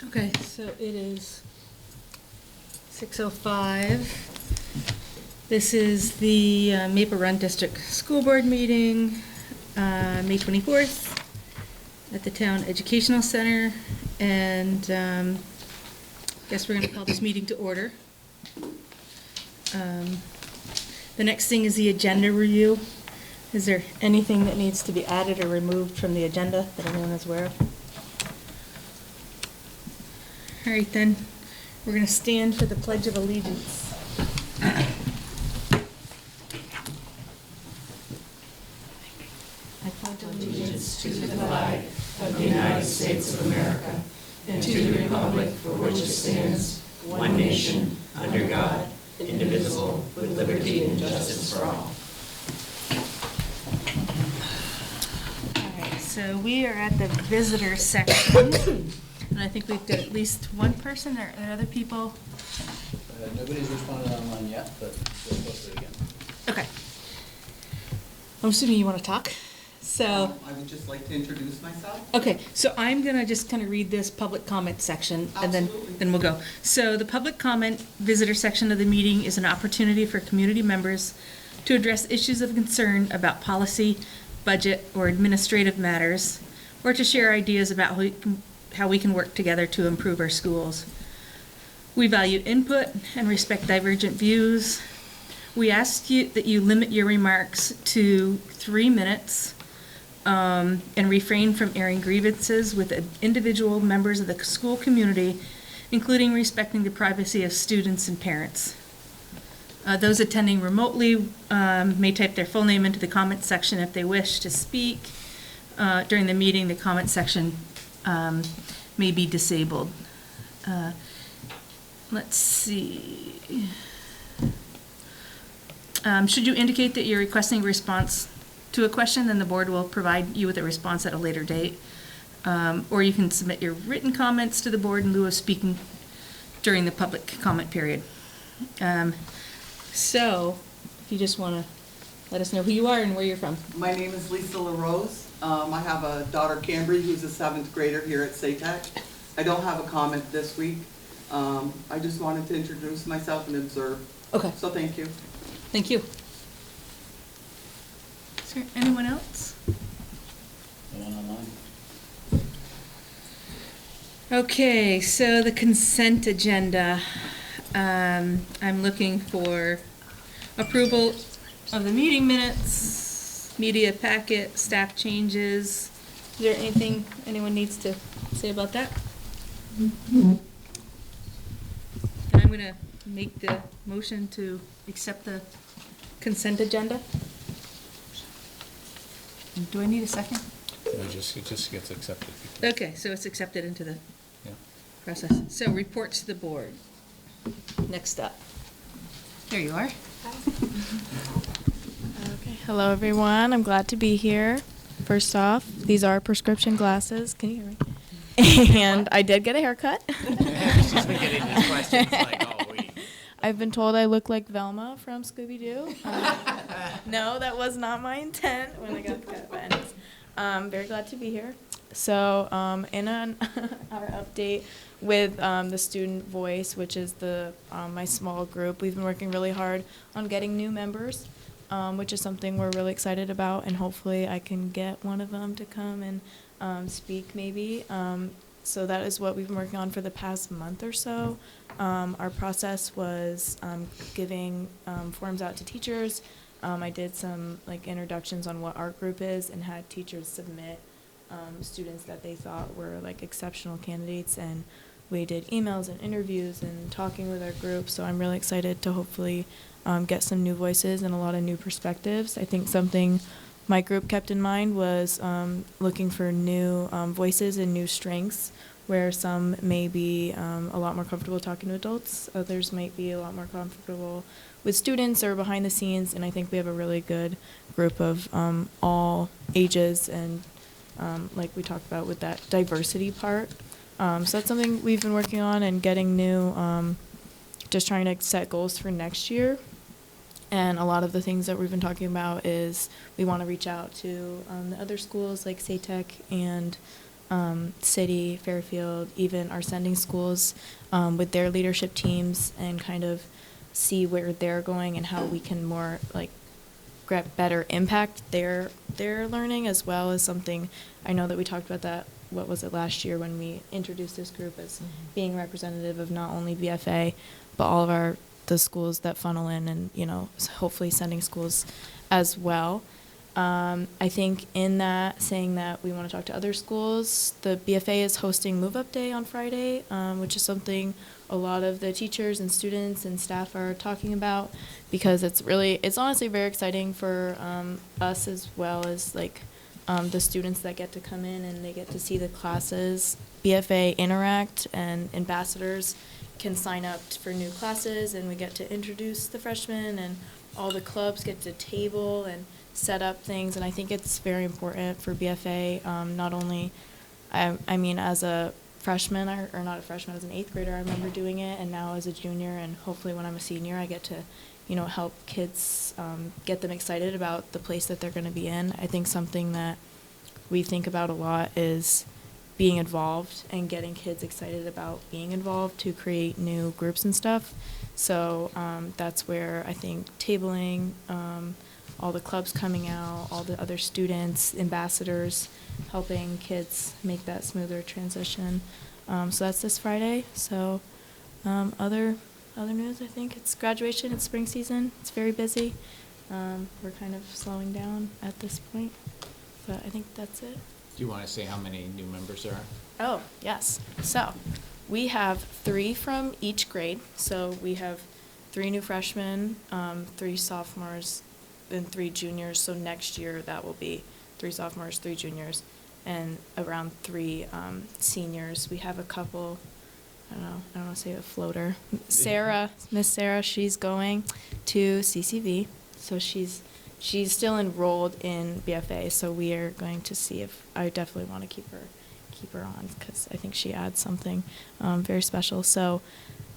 Okay, so it is 6:05. This is the Maple Run District School Board meeting, May 24th, at the Town Educational Center, and guess we're going to call this meeting to order. The next thing is the agenda review. Is there anything that needs to be added or removed from the agenda that anyone is aware of? All right, then, we're going to stand for the Pledge of Allegiance. I pledge allegiance to the flag of the United States of America and to the republic for which it stands, one nation, under God, indivisible, with liberty and justice for all. All right, so we are at the visitor section, and I think we've got at least one person, or are there other people? Nobody's responded online yet, but we'll post it again. Okay. I'm assuming you want to talk, so. I would just like to introduce myself. Okay, so I'm gonna just kind of read this public comment section, and Absolutely. then we'll go. So the public comment visitor section of the meeting is an opportunity for community members to address issues of concern about policy, budget, or administrative matters, or to share ideas about how we can work together to improve our schools. We value input and respect divergent views. We ask you that you limit your remarks to 3 minutes, and refrain from airing grievances with individual members of the school community, including respecting the privacy of students and parents. Those attending remotely may type their full name into the comment section if they wish to speak. During the meeting, the comment section may be disabled. Let's see. Should you indicate that you're requesting a response to a question, then the board will provide you with a response at a later date. Or you can submit your written comments to the board in lieu of speaking during the public comment period. So, if you just want to let us know who you are and where you're from. My name is Lisa LaRose. I have a daughter, Cambry, who's a 7th grader here at SATEC. I don't have a comment this week. I just wanted to introduce myself and observe. Okay, So thank you. thank you. Is there anyone else? No one online? Okay, so the consent agenda. I'm looking for approval of the meeting minutes, media packet, staff changes. Is there anything anyone needs to say about that? And I'm going to make the motion to accept the consent agenda. Do I need a second? No, it just gets accepted. Okay, so it's accepted into the Yeah. process. So reports to the board. Next up. There you are. Okay. Hello, everyone. I'm glad to be here. First off, these are prescription glasses. Can you hear me? And I did get a haircut. She's been getting these questions like all week. I've been told I look like Velma from Scooby-Doo. No, that was not my intent when I got the cut. But anyways, very glad to be here. So in our update with the student voice, which is my small group, we've been working really hard on getting new members, which is something we're really excited about, and hopefully I can get one of them to come and speak maybe. So that is what we've been working on for the past month or so. Our process was giving forms out to teachers. I did some introductions on what our group is and had teachers submit students that they thought were exceptional candidates, and we did emails and interviews and talking with our group. So I'm really excited to hopefully get some new voices and a lot of new perspectives. I think something my group kept in mind was looking for new voices and new strengths, where some may be a lot more comfortable talking to adults, others might be a lot more comfortable with students or behind the scenes, and I think we have a really good group of all ages and like we talked about with that diversity part. So that's something we've been working on and getting new, just trying to set goals for next year. And a lot of the things that we've been talking about is we want to reach out to the other schools like SATEC and City, Fairfield, even our sending schools with their leadership teams and kind of see where they're going and how we can more like better impact their learning, as well as something I know that we talked about that, what was it, last year when we introduced this group as being representative of not only BFA but all of the schools that funnel in, and hopefully sending schools as well. I think in that, saying that we want to talk to other schools, the BFA is hosting Move Up Day on Friday, which is something a lot of the teachers and students and staff are talking about, because it's honestly very exciting for us, as well as like the students that get to come in and they get to see the classes. BFA Interact and ambassadors can sign up for new classes, and we get to introduce the freshmen, and all the clubs get to table and set up things. And I think it's very important for BFA, not only, I mean, as a freshman, or not a freshman, as an 8th grader, I remember doing it, and now as a junior, and hopefully when I'm a senior, I get to, help kids, get them excited about the place that they're going to be in. I think something that we think about a lot is being involved and getting kids excited about being involved to create new groups and stuff. So that's where I think tabling, all the clubs coming out, all the other students, ambassadors, helping kids make that smoother transition. So that's this Friday. So other news, I think it's graduation, it's spring season, it's very busy. We're kind of slowing down at this point, but I think that's it. Do you want to say how many new members there are? Oh, yes. So we have 3 from each grade. So we have 3 new freshmen, 3 sophomores, and 3 juniors. So next year that will be 3 sophomores, 3 juniors, and around 3 seniors. We have a couple, I don't want to say a floater. Miss Sarah, she's going to CCV. So she's still enrolled in BFA, so we are going to see if I definitely want to keep her on, because I think she adds something very special. So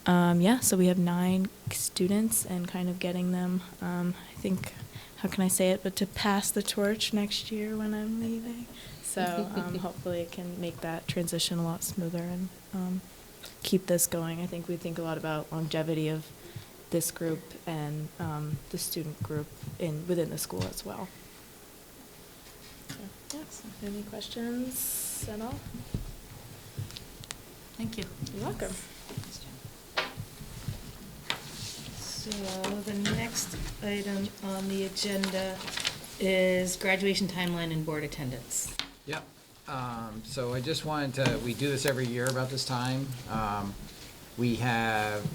so we have 9 students, and kind of getting them, I think, how can I say it, but to pass the torch next year when I'm leaving. So hopefully it can make that transition a lot smoother and keep this going. I think we think a lot about longevity of this group and the student group within the school as well. So, yes, any questions at all? Thank you. You're welcome. So the next item on the agenda is graduation timeline and board attendance. Yep. So I just wanted to, we do this every year about this time. We have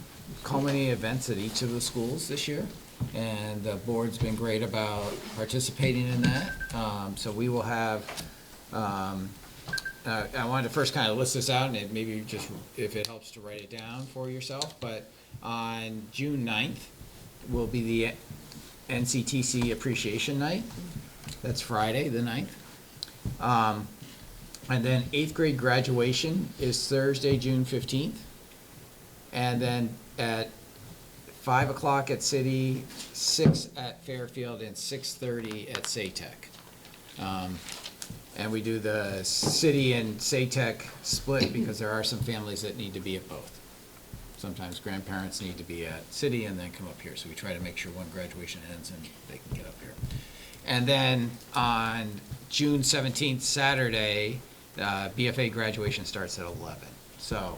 culminating events at each of the schools this year, and the board's been great about participating in that. So we will have, I wanted to first kind of list this out, and maybe just, if it helps to write it down for yourself, but on June 9th will be the NCTC Appreciation Night. That's Friday, the 9th. And then 8th grade graduation is Thursday, June 15th. And then at 5 o'clock at City, 6 at Fairfield, and 6:30 at SATEC. And we do the City and SATEC split because there are some families that need to be at both. Sometimes grandparents need to be at City and then come up here. So we try to make sure when graduation ends and they can get up here. And then on June 17th, Saturday, BFA graduation starts at 11. So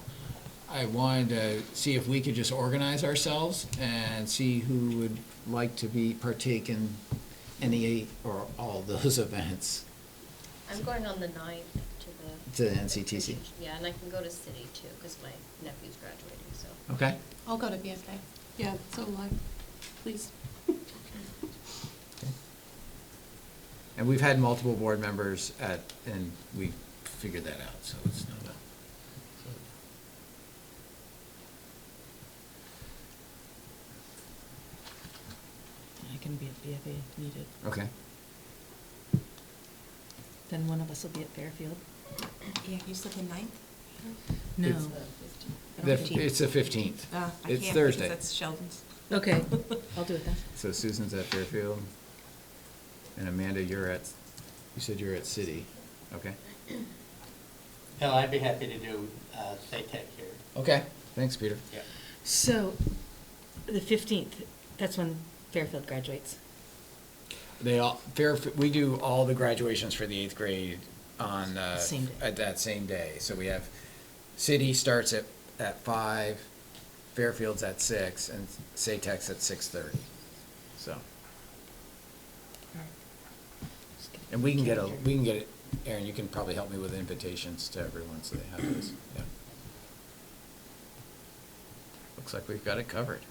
I wanted to see if we could just organize ourselves and see who would like to partake in any or all those events. I'm going on the 9th to To the NCTC. Yeah, and I can go to City too, because my nephew's graduating, so. Okay. I'll go to BFA. Yeah, so will I. Please. And we've had multiple board members and we figured that out, so it's not a. I can be at BFA if needed. Okay. Then one of us will be at Fairfield. Yeah, you said the 9th? No. It's the 15th. I It's can't Thursday. because that's Sheldon's. Okay, I'll do it then. So Susan's at Fairfield, and Amanda, you said you're at City, okay? Hell, I'd be happy to do state tech here. Okay, thanks, Peter. Yeah. So, the 15th, that's when Fairfield graduates. We do all the graduations for the 8th grade on, Same day. at that same day. So we have, City starts at 5, Fairfield's at 6, and Saytech's at 6:30. So, and we can get it, Aaron, you can probably help me with invitations to everyone so they have this, yeah. Looks like we've got it covered.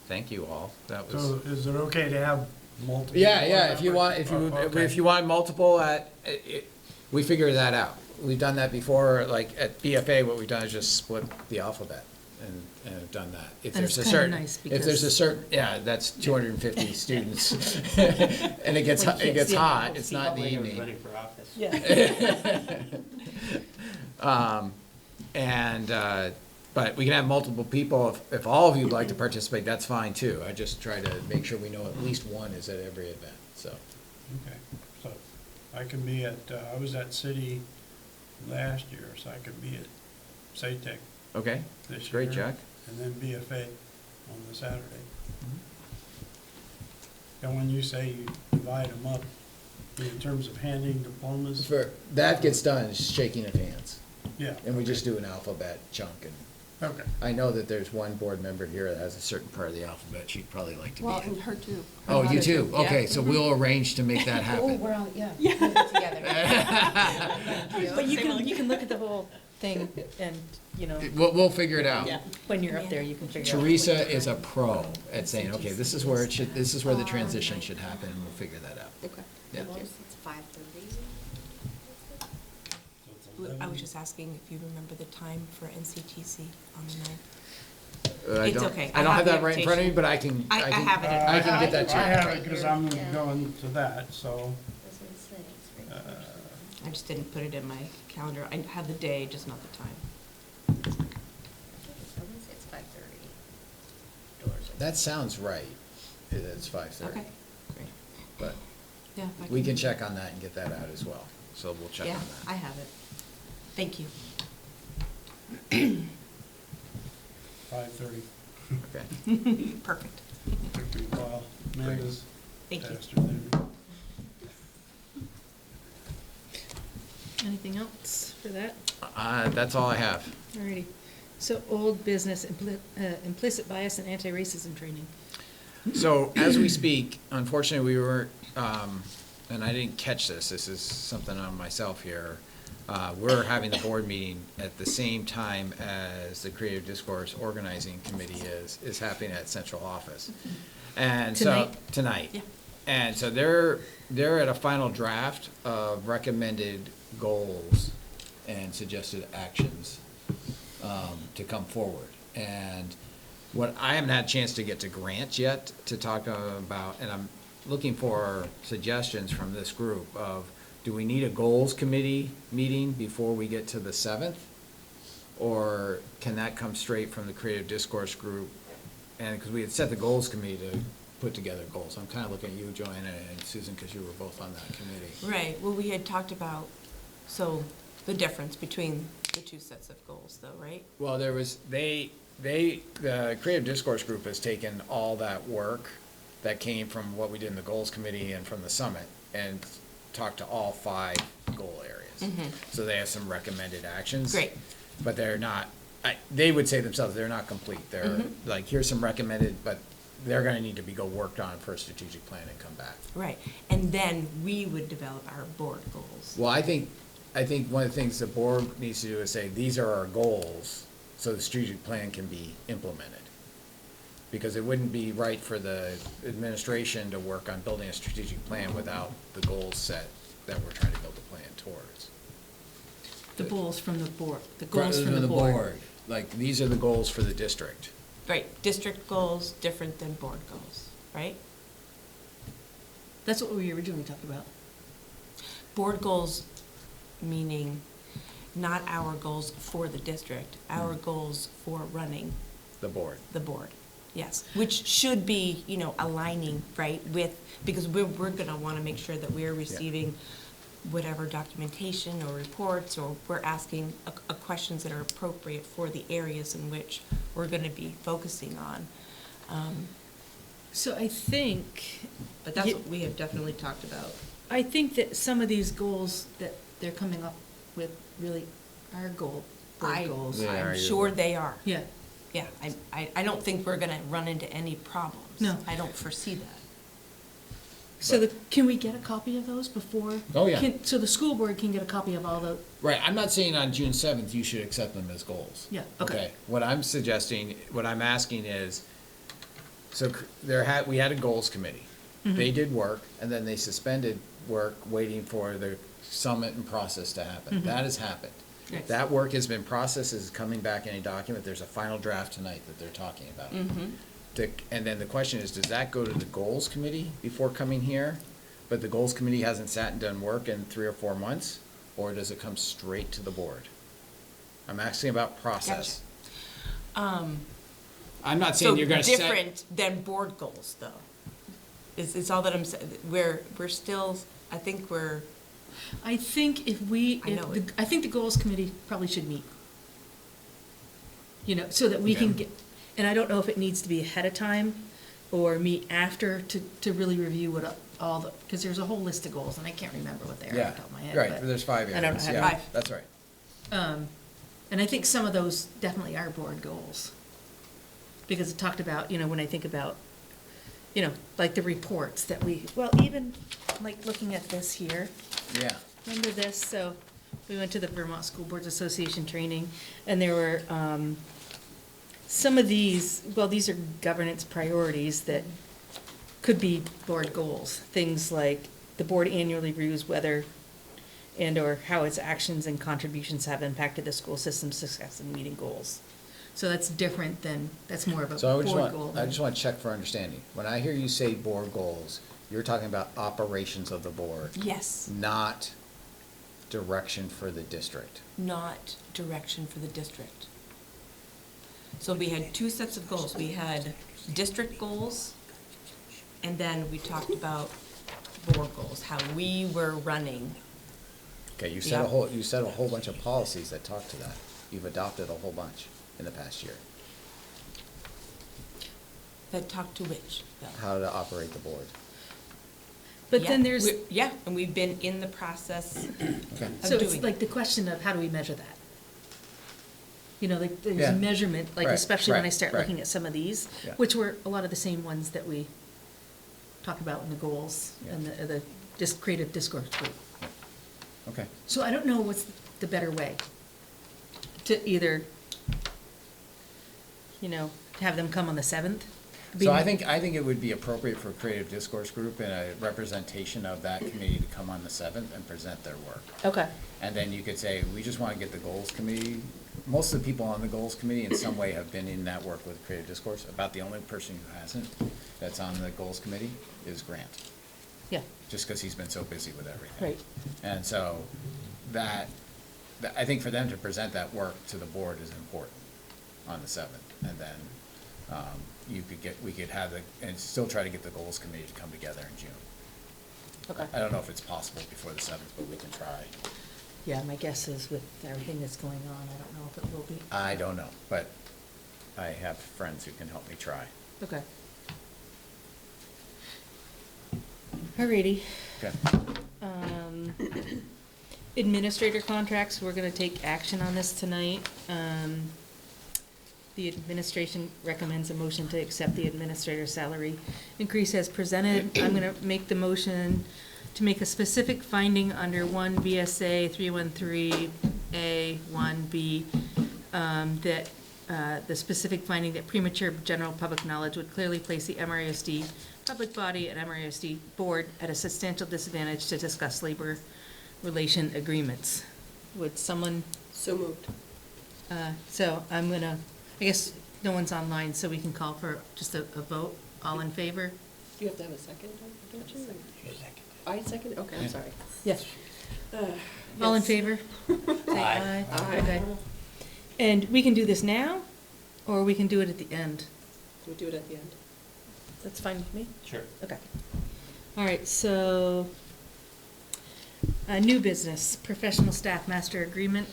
Thank you all, that was. So is it okay to have multiple? Yeah, if you want, Okay. if you want multiple we figure that out. We've done that before, like at BFA, what we've done is just split the alphabet and have done that. If And there's it's a kinda certain, nice if there's a because- certain, yeah, that's 250 students. And it gets hot, it's not in the Public is evening. running for office. But we can have multiple people. If all of you'd like to participate, that's fine too. I just try to make sure we know at least one is at every event, so. Okay, so I can be at, I was at City last year, so I could be at Saytech Okay, this year. great, Jack. And then BFA on the Saturday. And when you say you divide them up in terms of handing diplomas, That gets done, is shaking of hands. yeah. And we just do an alphabet chunk. And Okay. I know that there's one board member here that has a certain part of the alphabet she'd probably like to be Well, in. and her too. Oh, you Her too? yeah. Okay, so we'll arrange to make that Oh, happen. we're all, yeah, put it together. But you can look at the whole thing and, We'll figure it out. when you're up there, you can figure out. Teresa is a pro at saying, okay, this is where the transition should happen, and we'll figure that out. Okay. Yeah. It's 5:30. So it's I 11. was just asking if you remember the time for NCTC on the 9th. I It's don't- okay. I don't I have have that the right in front of me, but I can. I have it. I can get that to you. I have it because I'm going to that, so, That's what it said, it's right there. I just didn't put it in my calendar. I have the day, just not the time. I want to say it's 5:30. Doors are- That sounds right. It's 5:30. Okay, great. But Yeah. if I we can check on that and get that out as well. So we'll check on Yeah, that. I have it. Thank you. 5:30. Okay. Perfect. Took me a while. Amanda's Thank you. faster than me. Anything else for that? That's all I have. Alrighty. So old business, implicit bias and anti-racism training. So as we speak, unfortunately, we were, and I didn't catch this is something on myself here. We're having the board meeting at the same time as the Creative Discourse Organizing Committee is happening at central office. And so, tonight. Yeah. And so they're at a final draft of recommended goals and suggested actions to come forward. And what I haven't had a chance to get to Grant yet to talk about, and I'm looking for suggestions from this group of, do we need a goals committee meeting before we get to the 7th? Or can that come straight from the Creative Discourse group? And, because we had set the goals committee to put together goals. I'm kind of looking at you, Joanna, and Susan, because you were both on that committee. Right, well, we had talked about, so the difference between the two sets of goals though, right? Well, there was, the Creative Discourse group has taken all that work that came from what we did in the goals committee and from the summit and talked to all 5 goal areas. So they have some recommended actions. Great. But they're not, they would say themselves, they're not complete. They're like, here's some recommended, but they're gonna need to be worked on for a strategic plan and come back. Right, and then we would develop our board goals. Well, I think one of the things the board needs to do is say, these are our goals, so the strategic plan can be implemented. Because it wouldn't be right for the administration to work on building a strategic plan without the goals set that we're trying to build a plan towards. The goals from the board, the goals from the board. Like, these are the goals for the district. Right, district goals different than board goals, right? That's what we originally talked about. Board goals meaning not our goals for the district, our goals for running The board. the board. Yes, which should be, aligning, right, with, because we're gonna wanna make sure that we're receiving whatever documentation or reports, or we're asking questions that are appropriate for the areas in which we're going to be focusing on. So I think. But that's what we have definitely talked about. I think that some of these goals that they're coming up with really are board goals. They are I'm your sure goals. they are. Yeah. Yeah, I don't think we're going to run into any problems. No. I don't foresee that. So can we get a copy of those before? Oh, yeah. So the school board can get a copy of all the, Right, I'm not saying on June 7th you should accept them as goals. Yeah, okay. What I'm suggesting, what I'm asking is, so we had a goals committee. Mm-hmm. They did work, and then they suspended work waiting for the summit and process to happen. That has happened. Yes. That work has been processed, is coming back in a document. There's a final draft tonight that they're talking about. And then the question is, does that go to the goals committee before coming here? But the goals committee hasn't sat and done work in 3 or 4 months? Or does it come straight to the board? I'm asking about process. I'm not saying you're gonna set. So different than board goals, though. Is all that I'm saying. We're still, I think we're. I think I think the goals committee probably should meet. You know, so that we can Okay. get, and I don't know if it needs to be ahead of time or meet after to really review what all the, because there's a whole list of goals and I can't remember what they are off the top of my head. Right, but- there's 5 areas. I don't have Yeah, five. that's right. And I think some of those definitely are board goals. Because it talked about, when I think about, like the reports that even like looking at this here, Yeah. remember this? So we went to the Vermont School Boards Association training and there were some of these are governance priorities that could be board goals. Things like the board annually reviews whether and/or how its actions and contributions have impacted the school system's success in meeting goals. So that's different that's more of a So board goal. I just want to check for understanding. When I hear you say board goals, you're talking about operations of the board. Yes. Not direction for the district. Not direction for the district. So we had 2 sets of goals. We had district goals, and then we talked about board goals, how we were running. Okay, you Yeah. set a whole bunch of policies that talk to that. You've adopted a whole bunch in the past year. That talked to which, though? How to operate the board. But Yeah, then there's, Yeah, and we've been in the process Okay. of so it's doing. like the question of how do we measure that? Like there's Yeah. a measurement, like Right, especially when I right, start right. looking at some of these, Yeah. which were a lot of the same ones that we talk about in the goals Yeah. and the just creative discourse group. Okay. So I don't know what's the better way to either, have them come on the 7th. So I think it would be appropriate for Creative Discourse Group and a representation of that committee to come on the 7th and present their work. Okay. And then you could say, we just want to get the goals committee, most of the people on the goals committee in some way have been in that work with Creative Discourse. About the only person who hasn't, that's on the goals committee, is Grant. Yeah, Just because he's been so busy with everything. right. And so I think for them to present that work to the board is important on the 7th. And then we could have and still try to get the goals committee to come together in June. Okay. I don't know if it's possible before the 7th, but we can try. Yeah, my guess is with everything that's going on, I don't know if it will be. I don't know, but I have friends who can help me try. Okay. Alrighty. Okay. Administrator contracts, we're gonna take action on this tonight. The administration recommends a motion to accept the administrator's salary increase as presented. I'm gonna make the motion to make a specific finding under 1 VSA 313A1B, that the specific finding that premature general public knowledge would clearly place the MRUSD public body and MRUSD board at a substantial disadvantage to discuss labor relation agreements. Would someone, So moved. so I'm gonna, I guess no one's online, so we can call for just a vote. All in favor? You have to have a second, don't you? I second, okay, I'm sorry. Yes. All in Yes. favor? Say aye. Aye. Okay. And we can do this now, or we can do it at the end. Can we do it at the end? That's fine with me? Sure. Okay. All right, so New business, professional staff master agreement.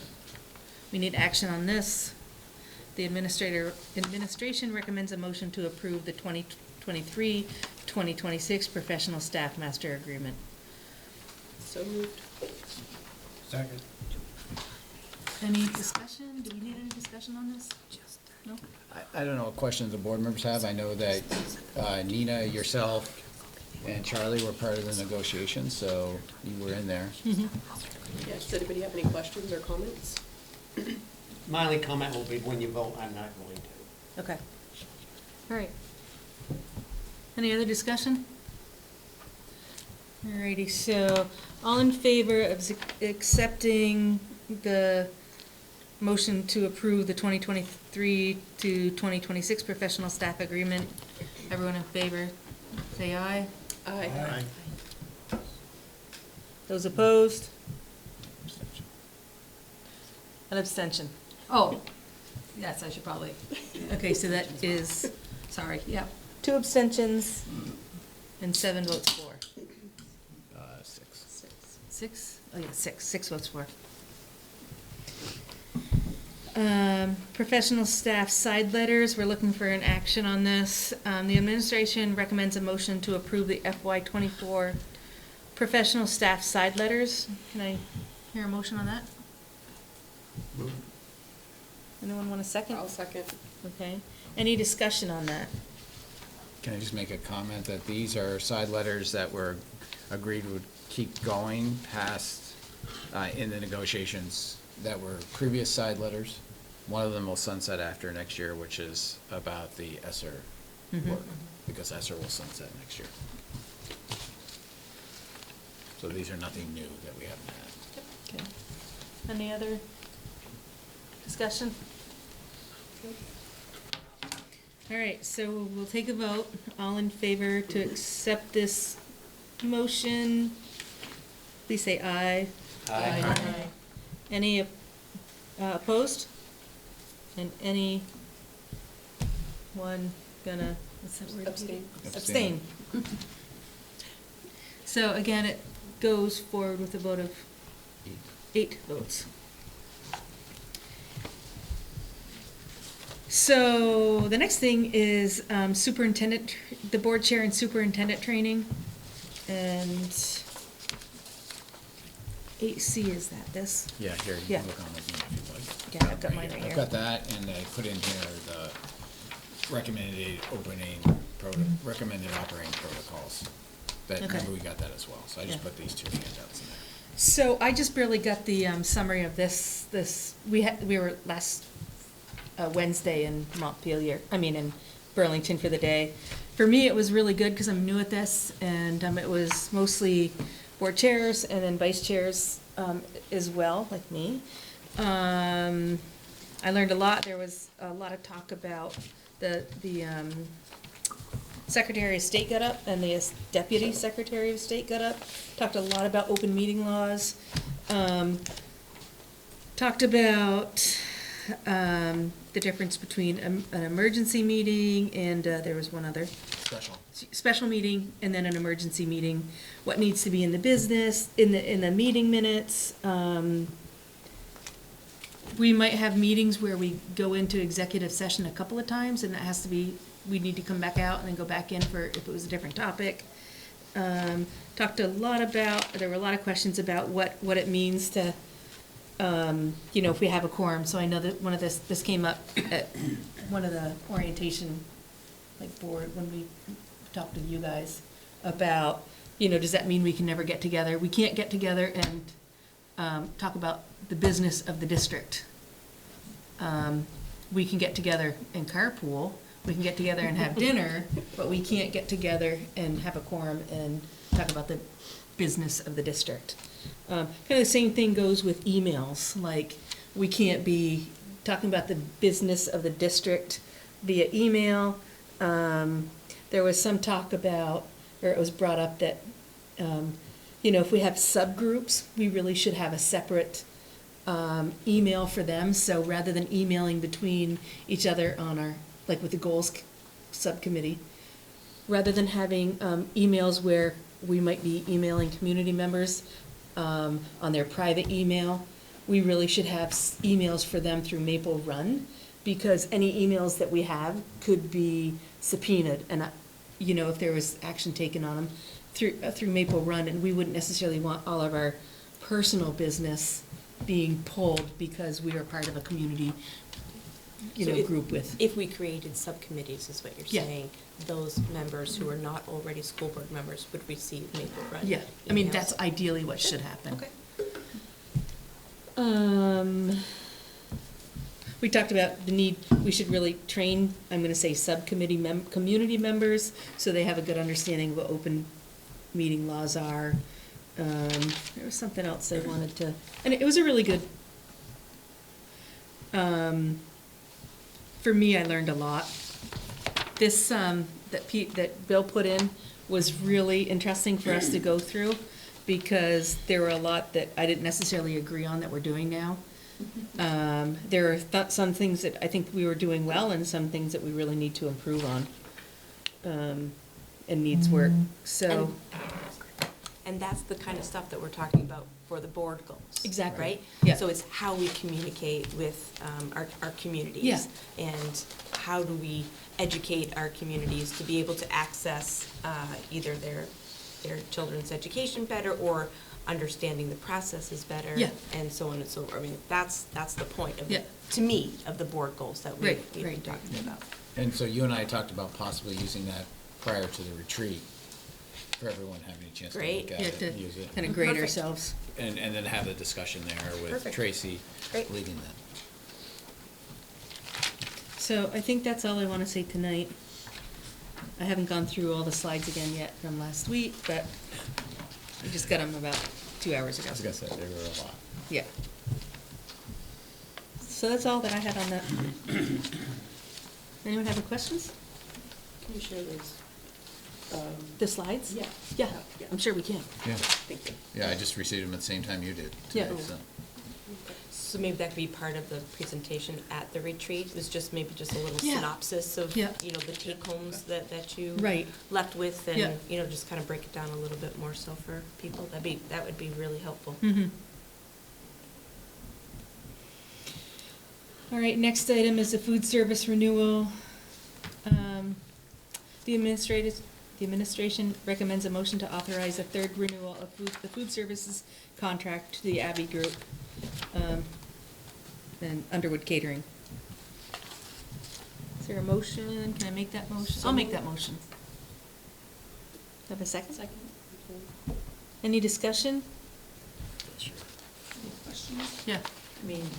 We need action on this. The administration recommends a motion to approve the 2023-2026 professional staff master agreement. So moved. Second. Any discussion? Do we need any discussion on this? No? I don't know what questions the board members have. I know that Nina, yourself, and Charlie were part of the negotiations, so you were in there. Mm-hmm. Yeah, does anybody have any questions or comments? My only comment will be when you vote, I'm not going to. Okay. All right. Any other discussion? Alrighty, so all in favor of accepting the motion to approve the 2023 to 2026 professional staff agreement? Everyone in favor, say aye. Aye. Those opposed? An abstention. Oh, yes, I should probably, Okay, so that is sorry, yep. 2 abstentions and 7 votes for. 6. 6? Oh, yeah, 6. 6 votes for. Professional staff side letters, we're looking for an action on this. The administration recommends a motion to approve the FY24 professional staff side letters. Can I hear a motion on that? Anyone want a second? I'll second. Okay. Any discussion on that? Can I just make a comment that these are side letters that were agreed would keep going past, in the negotiations that were previous side letters? One of them will sunset after next year, which is about the ESSER work, because ESSER will sunset next year. So these are nothing new that we haven't had. Okay. Any other discussion? All right, so we'll take a vote. All in favor to accept this motion, please say aye. Aye. Any opposed? And any one gonna, what's that word? Abstain. Abstain. So again, it goes forward with a vote of 8 votes. So the next thing is superintendent, the board chair and superintendent training. And 8C, is that this? Yeah, here, you Yeah. can look on it if you'd like. Yeah, I've got mine right here. I've got that, and I put in here the recommended recommended operating protocols. That, Okay. remember, we got that as well, so I just Yeah. put these 2 handouts in there. So I just barely got the summary of this, we were last Wednesday in Montpelier, in Burlington for the day. For me, it was really good because I'm new at this, and it was mostly board chairs and then vice chairs as well, like me. I learned a lot. There was a lot of talk about the Secretary of State got up and the Deputy Secretary of State got up, talked a lot about open meeting laws, talked about the difference between an emergency meeting and there was one other. Special meeting and then an emergency meeting, what needs to be in the business, in the meeting minutes. We might have meetings where we go into executive session a couple of times, and it has to be, we need to come back out and then go back in for if it was a different topic. Talked a lot about, there were a lot of questions about what it means to, if we have a quorum. So I know that one of this came up at one of the orientation, board, when we talked to you guys about, does that mean we can never get together? We can't get together and talk about the business of the district. We can get together and carpool, we can get together and have dinner, but we can't get together and have a quorum and talk about the business of the district. Kind of the same thing goes with emails, we can't be talking about the business of the district via email. There was some talk about, or it was brought up that, if we have subgroups, we really should have a separate email for them. So rather than emailing between each other on our, with the goals subcommittee, rather than having emails where we might be emailing community members, on their private email. We really should have emails for them through Maple Run, because any emails that we have could be subpoenaed, and, you know, if there was action taken on them through Maple Run, and we wouldn't necessarily want all of our personal business being pulled because we are part of a community, So group with. If we created subcommittees, is what you're Yeah. saying, those members who are not already school board members would receive Maple Run Yeah, I mean, emails. that's ideally what should happen. Okay. We talked about the need, we should really train, I'm gonna say subcommittee community members, so they have a good understanding of what open meeting laws are. There was something else I wanted to, and it was a really good, for me, I learned a lot. This, that Bill put in was really interesting for us to go through, because there were a lot that I didn't necessarily agree on that we're doing now. There are some things that I think we were doing well, and some things that we really need to improve on, and needs work, so. And that's the kind of stuff that we're talking about for the board goals. Exactly. Right? Yeah. So it's how we communicate with our communities. Yeah. And how do we educate our communities to be able to access either their children's education better, or understanding the processes better. Yeah. And so on and so forth. I mean, that's the point of, Yeah. to me, of the board goals that we've Right, been right. talking about. And so you and I talked about possibly using that prior to the retreat, for everyone having a chance to Great. look at Yeah, it to and use it. kind of grade Perfect. ourselves. And then have the discussion there with Perfect. Tracy Great. leading that. So I think that's all I want to say tonight. I haven't gone through all the slides again yet from last week, but I just got them about 2 hours ago. I was gonna say, there were a lot. Yeah. So that's all that I had on that. Anyone have any questions? Can you share those? The slides? Yeah. Yeah, I'm sure we can. Yeah. Thank you. Yeah, I just received them at the same time you did Yeah. today, so. So maybe that could be part of the presentation at the retreat, was just maybe just a little Yeah. synopsis of, Yeah. the take-homes that you Right. left with, Yeah. and, just kind of break it down a little bit more so for people. That would be really helpful. Mm-hmm. All right, next item is the food service renewal. The administration recommends a motion to authorize a third renewal of the food services contract to the Abbey Group, and Underwood Catering. Is there a motion? Can I make that motion? I'll make that motion. Have a second? Second. Any discussion? Any questions? Yeah. I mean,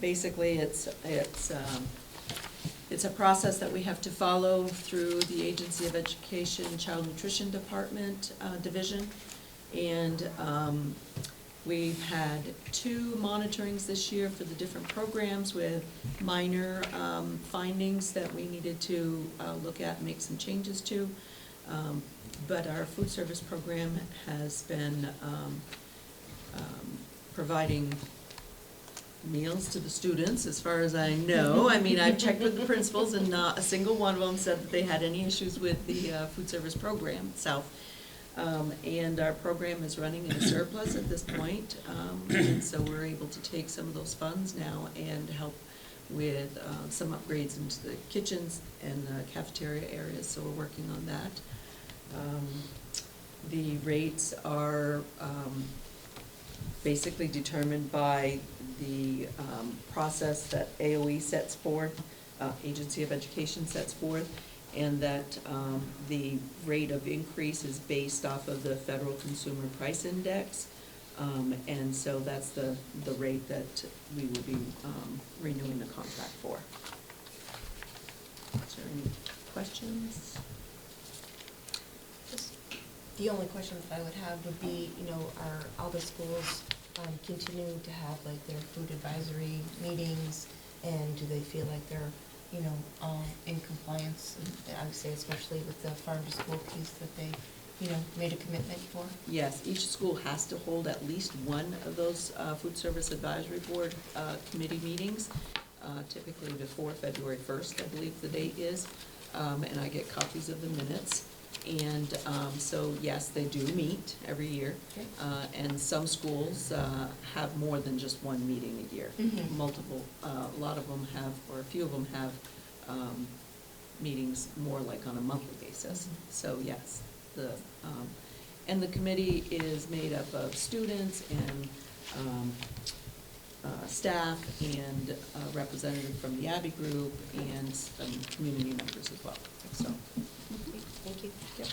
basically, it's a process that we have to follow through the Agency of Education Child Nutrition Department division. And we've had 2 monitorings this year for the different programs with minor findings that we needed to look at and make some changes to. But our food service program has been providing meals to the students, as far as I know. I mean, I've checked with the principals, and not a single one of them said that they had any issues with the food service program itself. And our program is running in a surplus at this point, and so we're able to take some of those funds now and help with some upgrades into the kitchens and the cafeteria areas, so we're working on that. The rates are basically determined by the process that AOE sets forth, Agency of Education sets forth, and that the rate of increase is based off of the Federal Consumer Price Index. And so that's the rate that we will be renewing the contract for. Is there any questions? The only questions I would have would be, are all the schools continuing to have like their food advisory meetings? And do they feel like they're, all in compliance? And I would say especially with the farm to school piece that they, made a commitment for? Yes, each school has to hold at least one of those food service advisory board committee meetings, typically before February 1st, I believe the date is. And I get copies of the minutes. And so, yes, they do meet every year. Okay. And some schools have more than just one meeting a year. Mhm. Multiple, a lot of them have, or a few of them have meetings more like on a monthly basis. So, yes, and the committee is made up of students and staff and a representative from the Abbey Group and some community members as well, so. Thank you. Yep.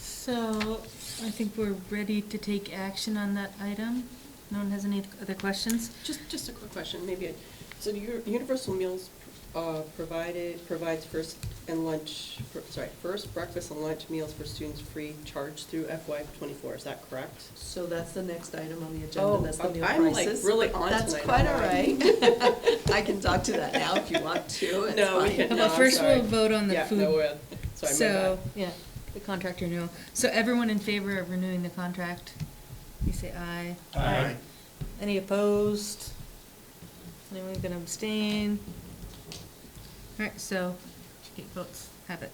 So I think we're ready to take action on that item. No one has any other questions? Just a quick question, maybe, so your Universal Meals provides first breakfast and lunch meals for students free charge through FY '24, is that correct? So that's the next item on the Oh, agenda, that's the meal I'm, like, prices. really but on That's tonight, quite I'm all right. I can talk to that now if you want to, it's No, we fine. can- But No, I'm first sorry. we'll vote on the Yeah, food. no, sorry, my So, bad. yeah, the contract renewal. So everyone in favor of renewing the contract? You say aye. Aye. Any opposed? Anyone gonna abstain? All right, so 8 votes, have it.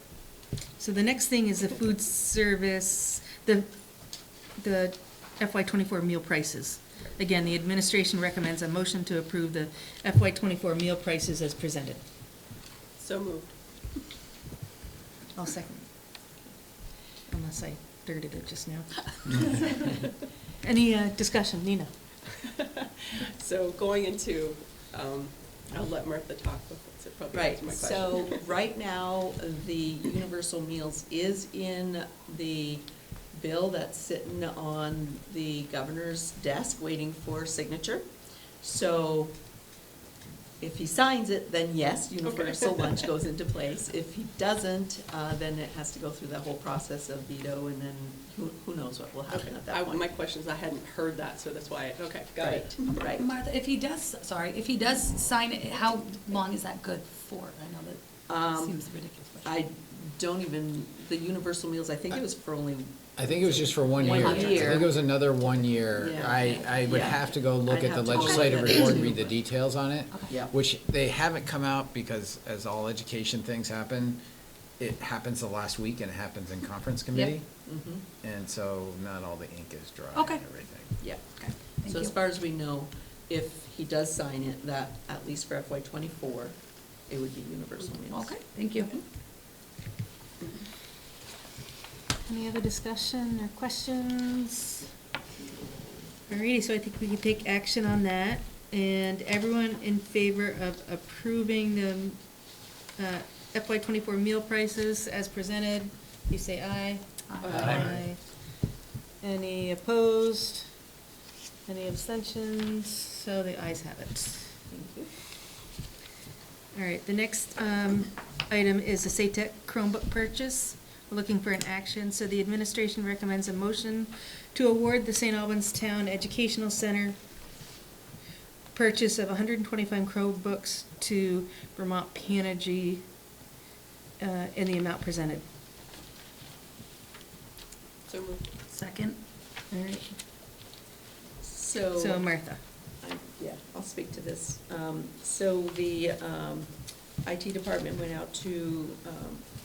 So the next thing is the food service, the FY '24 meal prices. Again, the administration recommends a motion to approve the FY '24 meal prices as presented. So moved. I'll second. Unless I dirted it just now. Any discussion, Nina? So going into, I'll let Martha talk, so probably Right, answer my question. so right now, the universal meals is in the bill that's sitting on the governor's desk waiting for signature. So if he signs it, then yes, universal lunch goes into place. If he doesn't, then it has to go through the whole process of veto, and then who knows what will happen at that point. My question is, I hadn't heard that, so that's why, okay, got it. Right, right. Martha, if he does sign it, how long is that good for? I know that seems ridiculous. but- I don't even, the universal meals, I think it was for only, I think it was just for 1 year. One I year. think it was another 1 year. Yeah. I would Yeah. have to go look I'd at the have to go legislative look at it report and too. read the details on it. Okay. yeah. Which they haven't come out because, as all education things happen, it happens the last week and it happens in conference committee. Mhm. And so not all the ink is dry Okay. and everything. Yeah. Okay, thank So as you. far as we know, if he does sign it, that, at least for FY '24, it would be universal meals. Okay, thank you. Any other discussion or questions? Alrighty, so I think we can take action on that. And everyone in favor of approving the FY '24 meal prices as presented, you say aye. Aye. Any opposed? Any abstentions? So the ayes have it. Thank you. All right, the next item is the SATEC Chromebook purchase. We're looking for an action, so the administration recommends a motion to award the St. Albans Town Educational Center purchase of 125 Chromebooks to Vermont Panergy in the amount presented. So moved. Second? All right, so Martha. Yeah, I'll speak to this. So the IT department went out to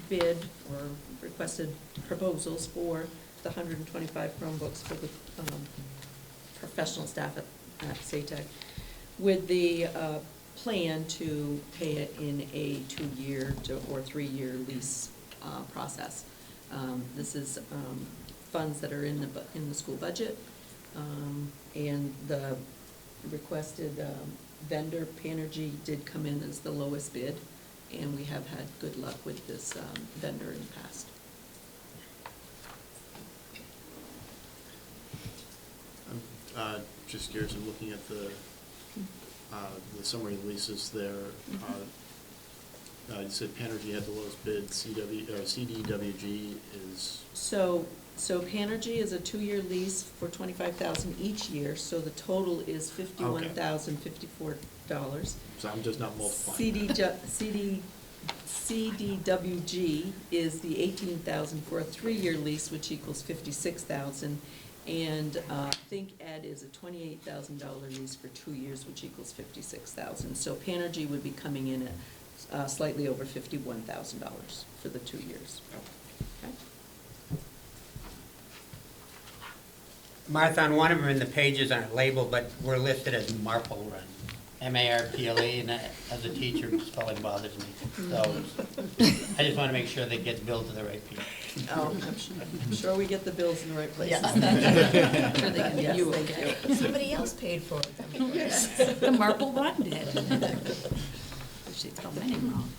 bid or requested proposals for the 125 Chromebooks for the professional staff at SATEC, with the plan to pay it in a 2-year or 3-year lease process. This is funds that are in the school budget, and the requested vendor, Panergy, did come in as the lowest bid, and we have had good luck with this vendor in the past. I'm just curious, I'm looking at the summary leases there. You said Panergy had the lowest bid, CDWG is, So Panergy is a 2-year lease for $25,000 each year, so the total is $51,054. so I'm just not multiplying. CDWG is the $18,000 for a 3-year lease, which equals $56,000. And Think Ed is a $28,000 lease for 2 years, which equals $56,000. So Panergy would be coming in at slightly over $51,000 for the 2 years. Okay. Martha, on one of them, the pages aren't labeled, but we're listed as Marple Run. M-A-R-P-L-E, and that, as a teacher, spelling bothers me. So I just want to make sure they get billed to the right people. Oh, I'm sure we get the bills in the right places. Sure they can Yes, you thank okay. you. Somebody else paid for it. The Marple Run did. She spelled my name wrong.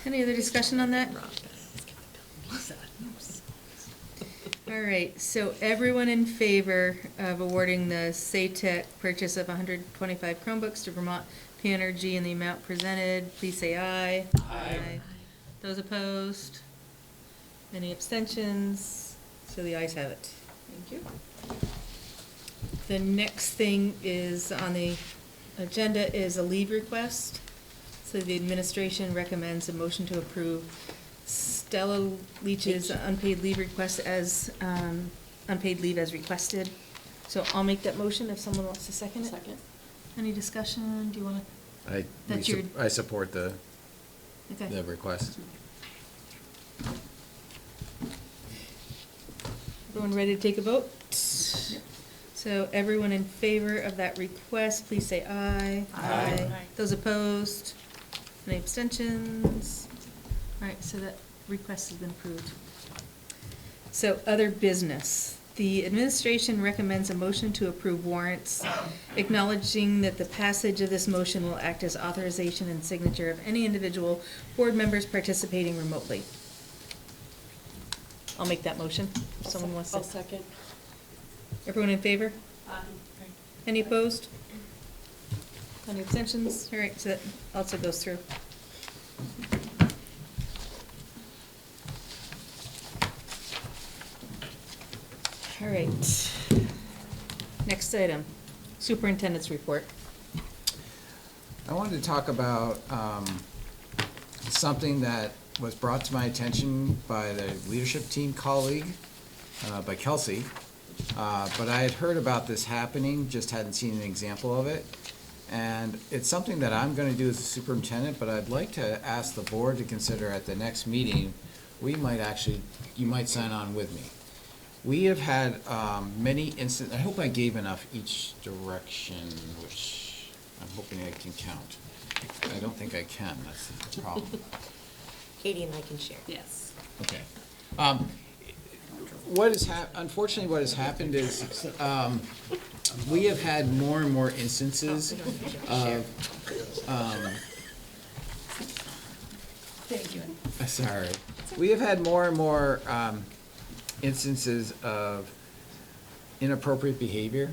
Any other discussion on that? All right, so everyone in favor of awarding the SATEC purchase of 125 Chromebooks to Vermont P-Energy in the amount presented, please say aye. Aye. Those opposed? Any abstentions? So the ayes have it. Thank you. The next thing is on the agenda is a leave request. So the administration recommends a motion to approve Stella Leach's unpaid leave request as, unpaid leave as requested. So I'll make that motion if someone wants to second it. Second. Any discussion? Do you want to? That's your- I support the Okay. request. Everyone ready to take a vote? So everyone in favor of that request, please say aye. Aye. Those opposed? Any abstentions? All right, so that request has been approved. So other business. The administration recommends a motion to approve warrants, acknowledging that the passage of this motion will act as authorization and signature of any individual board members participating remotely. I'll make that motion. If someone wants to. I'll second. Everyone in favor? Any opposed? Any abstentions? All right, so that also goes through. All right. Next item, superintendent's report. I wanted to talk about something that was brought to my attention by the leadership team colleague, by Kelsey. But I had heard about this happening, just hadn't seen an example of it. And it's something that I'm going to do as a superintendent, but I'd like to ask the board to consider at the next meeting. You might sign on with me. We have had many instances, I hope I gave enough each direction, which I'm hoping I can count. I don't think I can, that's the problem. Katie and I can share. Yes. Okay. Unfortunately, what has happened is, we have had more and more instances of, Thank you. sorry. We have had more and more instances of inappropriate behavior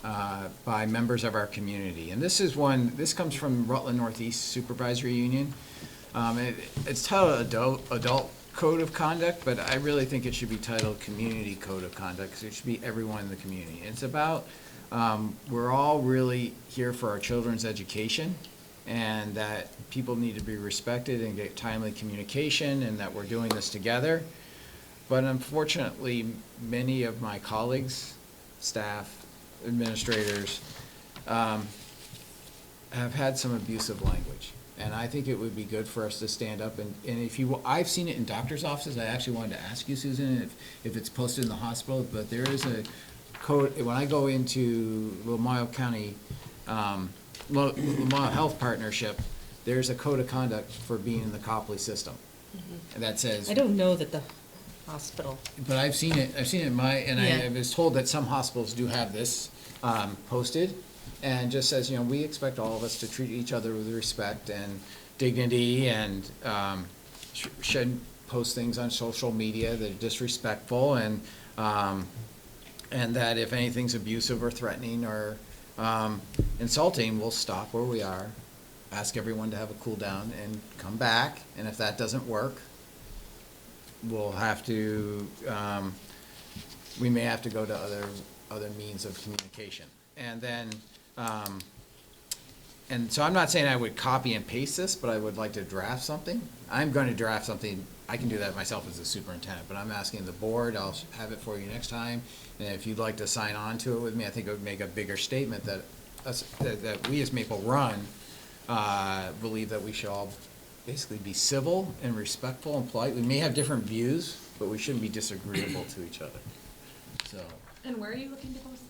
by members of our community. And this comes from Rutland Northeast Supervisory Union. It's titled Adult Code of Conduct, but I really think it should be titled Community Code of Conduct, because it should be everyone in the community. It's about, we're all really here for our children's education, and that people need to be respected and get timely communication, and that we're doing this together. But unfortunately, many of my colleagues, staff, administrators, have had some abusive language. And I think it would be good for us to stand up and if you, I've seen it in doctor's offices. I actually wanted to ask you, Susan, if it's posted in the hospital, but there is a code, when I go into Lamoille County, Lamoille Health Partnership, there's a code of conduct for being in the Copley system. And that says. I don't know that the hospital. But I've seen it in my, and Yeah. I was told that some hospitals do have this posted, and just says, we expect all of us to treat each other with respect and dignity, and shouldn't post things on social media that are disrespectful, and that if anything's abusive or threatening or insulting, we'll stop where we are, ask everyone to have a cool down and come back, and if that doesn't work, we'll have to, we may have to go to other means of communication. And then, and so I'm not saying I would copy and paste this, but I would like to draft something. I'm going to draft something. I can do that myself as a superintendent, but I'm asking the board. I'll have it for you next time. And if you'd like to sign on to it with me, I think it would make a bigger statement that that we as Maple Run believe that we should all basically be civil and respectful and polite. We may have different views, but we shouldn't be disagreeable to each other. So And where are you looking to post?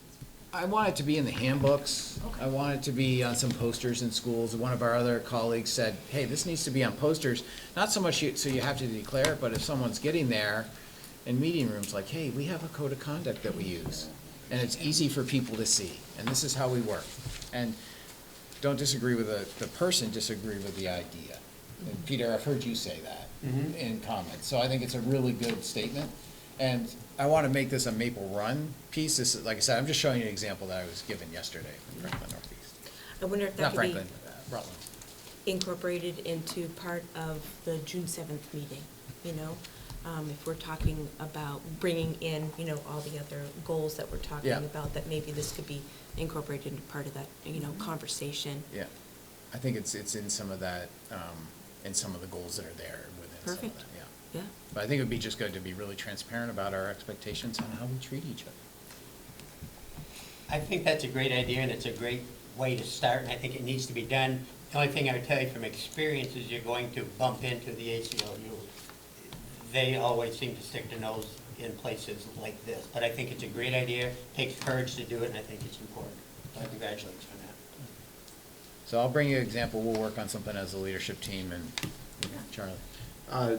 I want it to be in the handbooks. Okay. I want it to be on some posters in schools. One of our other colleagues said, hey, this needs to be on posters, not so much so you have to declare it, but if someone's getting there in meeting rooms, like, hey, we have a code of conduct that we use. And it's easy for people to see, and this is how we work. And don't disagree with the person, disagree with the idea. And Peter, I've heard you say that in comments, so I think it's a really good statement. And I want to make this a Maple Run piece. This is, like I said, I'm just showing you an example that I was given yesterday from Franklin Northeast. I wonder if that Not could be Franklin, Rutland. incorporated into part of the June 7th meeting, you know? If we're talking about bringing in, you know, all the other goals that we're talking Yeah. about, that maybe this could be incorporated into part of that, you know, conversation. Yeah, I think it's in some of that, in some of the goals that are there within some of Perfect. that, yeah. Yeah. But I think it would be just good to be really transparent about our expectations on how we treat each other. I think that's a great idea, and it's a great way to start, and I think it needs to be done. The only thing I would tell you from experience is you're going to bump into the ACLU. They always seem to stick their nose in places like this, but I think it's a great idea, takes courage to do it, and I think it's important. So I congratulate you on that. So I'll bring you an example, we'll work on something as a leadership team, and Charlie.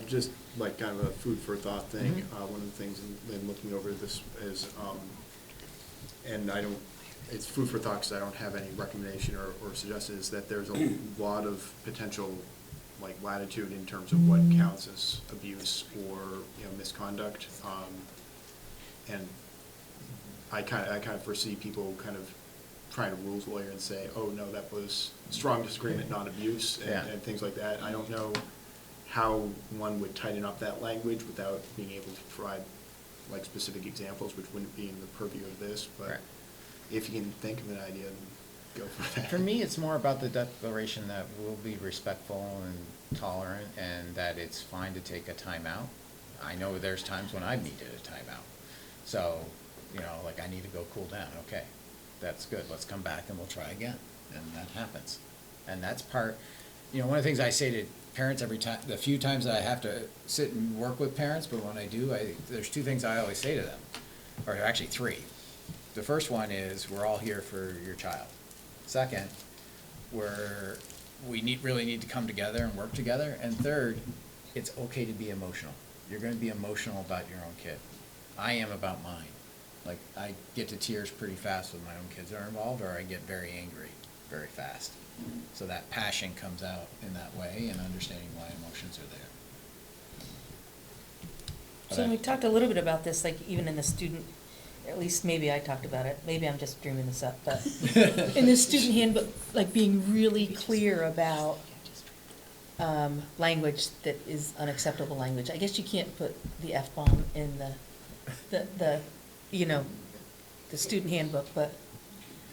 Just like kind of a food for thought thing, one of the things in looking over this is, and it's food for thought because I don't have any recommendation or suggestion, is that there's a lot of potential like latitude in terms of what counts as abuse or, you know, misconduct. And I kind of foresee people kind of trying to rules lawyer and say, oh, no, that was strong disagreement, not abuse, and things like that. I don't know how one would tighten up that language without being able to provide like specific examples, which wouldn't be in the purview of this, but Right. if you can think of an idea, then go for that. For me, it's more about the declaration that we'll be respectful and tolerant, and that it's fine to take a timeout. I know there's times when I've needed a timeout. So, you know, like I need to go cool down. Okay, that's good. Let's come back and we'll try again. And that happens. And that's part, you know, one of the things I say to parents every time, the few times that I have to sit and work with parents, but when I do, there's two things I always say to them, or actually three. The first one is, we're all here for your child. Second, we really need to come together and work together. And third, it's okay to be emotional. You're gonna be emotional about your own kid. I am about mine. Like, I get to tears pretty fast when my own kids are involved, or I get very angry very fast. So that passion comes out in that way, and understanding why emotions are there. So we talked a little bit about this, like even in the student, at least maybe I talked about it, maybe I'm just dreaming this up, but in the student handbook, like being really clear about language that is unacceptable language. I guess you can't put the F-bomb in the you know, the student handbook, but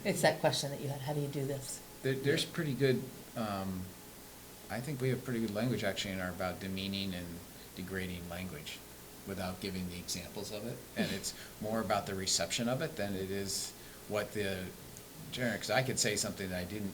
it's that question that you had, how do you do this? There's pretty good, I think we have pretty good language actually in our about demeaning and degrading language without giving the examples of it. And it's more about the reception of it than it is what the generic, because I could say something that I didn't